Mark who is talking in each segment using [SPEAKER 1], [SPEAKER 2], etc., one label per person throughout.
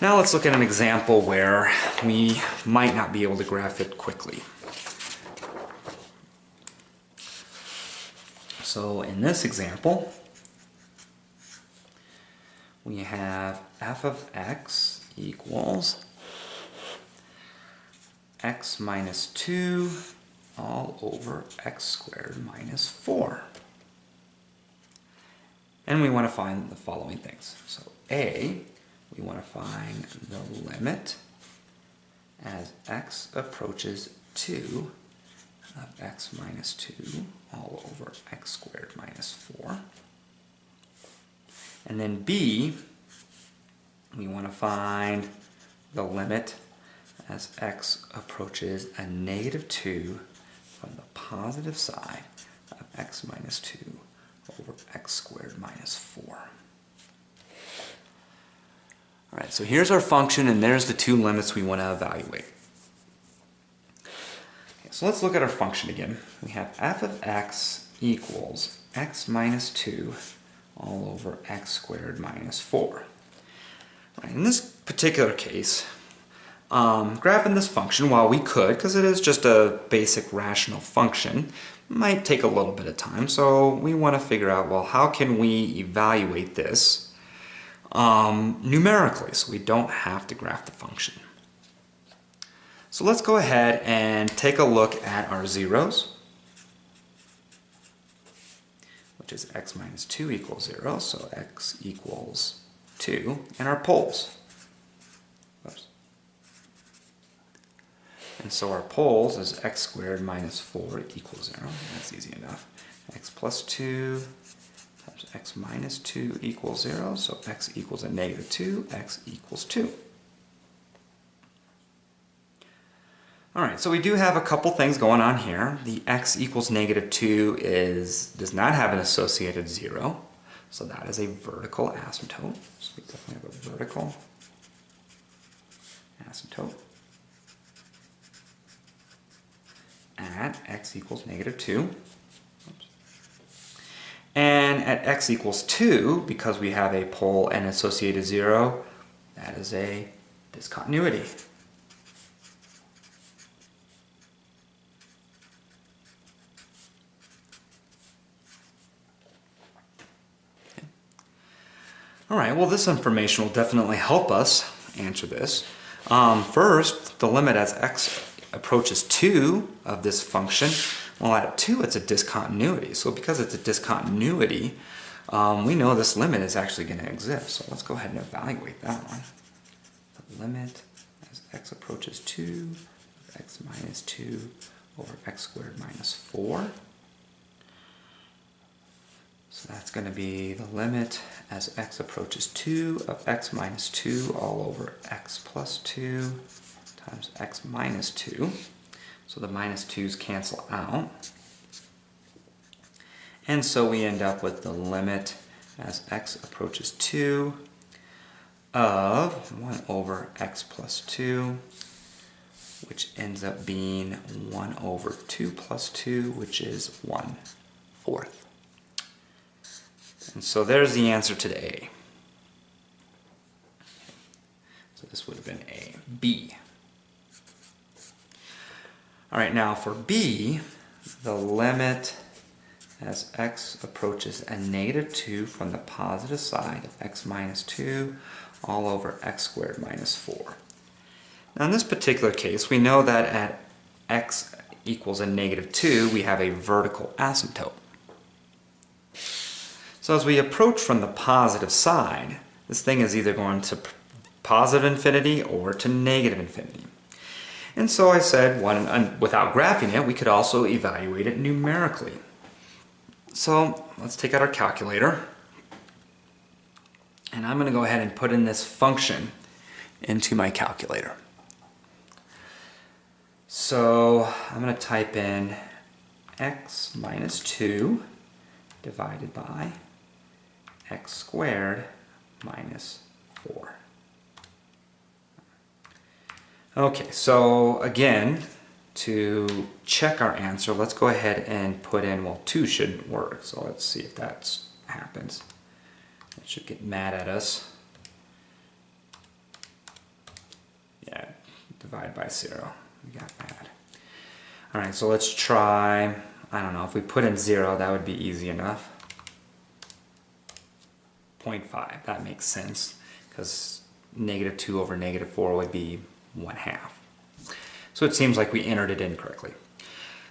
[SPEAKER 1] Now let's look at an example where we might not be able to graph it quickly. So in this example, we have f of x equals x minus 2 all over x squared minus 4. And we want to find the following things. So A, we want to find the limit as x approaches 2 of x minus 2 all over x squared minus 4. And then B, we want to find the limit as x approaches a negative 2 from the positive side of x minus 2 over x squared minus 4. Alright, so here's our function, and there's the two limits we want to evaluate. Okay, so let's look at our function again. We have f of x equals x minus 2 all over x squared minus 4. Right, in this particular case, graphing this function, while we could, because it is just a basic rational function, might take a little bit of time. So we want to figure out, well, how can we evaluate this numerically, so we don't have to graph the function. So let's go ahead and take a look at our zeros, which is x minus 2 equals 0, so x equals 2, and our poles. Oops. And so our poles is x squared minus 4 equals 0. That's easy enough. X plus 2 times x minus 2 equals 0. So x equals a negative 2. X equals 2. Alright, so we do have a couple things going on here. The x equals negative 2 does not have an associated 0. So that is a vertical asymptote. So we definitely have a vertical asymptote at x equals negative 2. Oops. And at x equals 2, because we have a pole and associated 0, that is a discontinuity. Alright, well, this information will definitely help us answer this. First, the limit as x approaches 2 of this function, well, at 2 it's a discontinuity. So because it's a discontinuity, we know this limit is actually going to exist. So let's go ahead and evaluate that one. The limit as x approaches 2 of x minus 2 over x squared minus 4. So that's going to be the limit as x approaches 2 of x minus 2 all over x plus 2 times x minus 2. So the minus 2's cancel out. And so we end up with the limit as x approaches 2 of 1 over x plus 2, which ends up being 1 over 2 plus 2, which is 1/4. And so there's the answer to the A. So this would have been A. B. Alright, now for B, the limit as x approaches a negative 2 from the positive side of x minus 2 all over x squared minus 4. Now in this particular case, we know that at x equals a negative 2, we have a vertical asymptote. So as we approach from the positive side, this thing is either going to positive infinity or to negative infinity. And so I said, without graphing it, we could also evaluate it numerically. So let's take out our calculator. And I'm going to go ahead and put in this function into my calculator. So I'm going to type in x minus 2 divided by x squared minus 4. Okay, so again, to check our answer, let's go ahead and put in, well, 2 shouldn't work, so let's see if that happens. It should get mad at us. divided by 0. We got that. All right, so let's try, I don't know, if we put in 0, that would be easy enough. 0.5, that makes sense, because -2 over -4 would be 1/2. So it seems like we entered it incorrectly.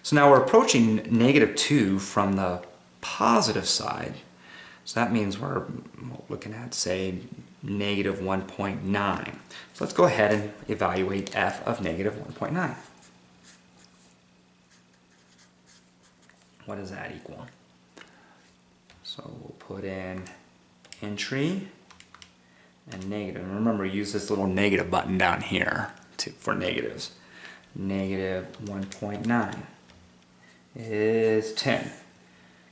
[SPEAKER 1] So now we're approaching -2 from the positive side. So that means we're looking at, say, -1.9. So let's go ahead and evaluate f of -1.9. What does that equal? So we'll put in entry and negative. And remember, use this little negative button down here for negatives. -1.9 is 10.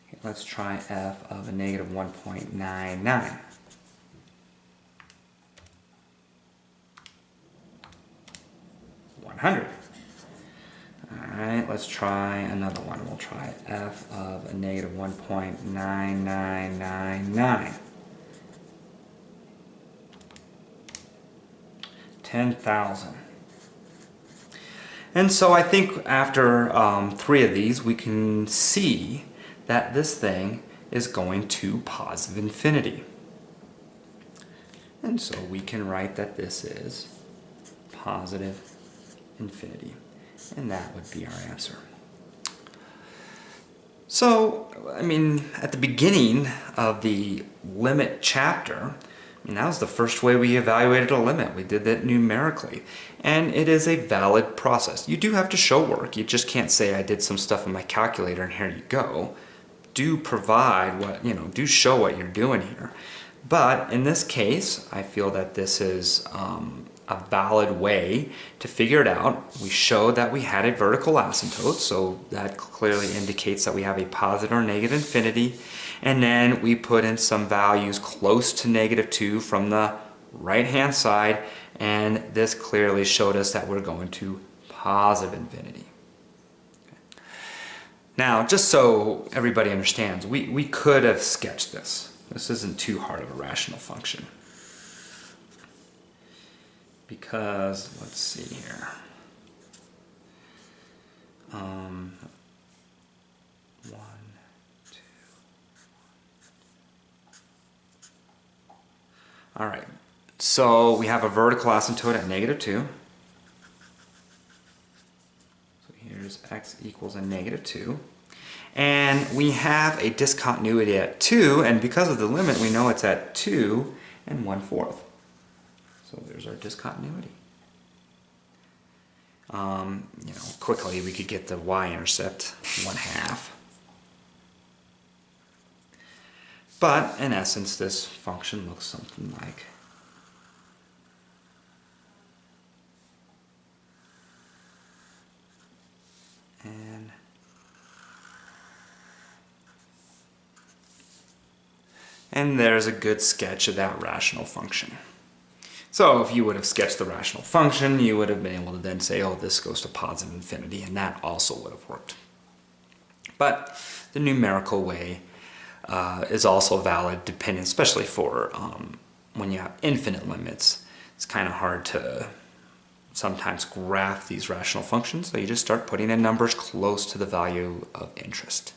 [SPEAKER 1] Okay, let's try f of a -1.99. 100. Alright, let's try another one. We'll try f of a -1.9999. 10,000. And so I think after 3 of these, we can see that this thing is going to positive infinity. And so we can write that this is positive infinity. And that would be our answer. So, I mean, at the beginning of the limit chapter, that was the first way we evaluated a limit. We did that numerically. And it is a valid process. You do have to show work. You just can't say I did some stuff in my calculator and here you go. Do provide what, do show what you're doing here. But in this case, I feel that this is a valid way to figure it out. We showed that we had a vertical asymptote, so that clearly indicates that we have a positive or negative infinity. And then we put in some values close to -2 from the right-hand side, and this clearly showed us that we're going to positive infinity. Okay. Now, just so everybody understands, we could have sketched this. This isn't too hard of a rational function. Because, let's see here. 1, 2. All right. So we have a vertical asymptote at -2. So here's x equals a -2. And we have a discontinuity at 2, and because of the limit, we know it's at 2 1/4. So there's our discontinuity. Quickly we could get the y-intercept 1/2. But in essence, this function looks something like and there's a good sketch of that rational function. So if you would have sketched the rational function, you would have been able to then say, oh, this goes to positive infinity, and that also would have worked. But the numerical way is also valid, depending, especially for when you have infinite limits. It's kind of hard to sometimes graph these rational functions, so you just start putting in numbers close to the value of interest.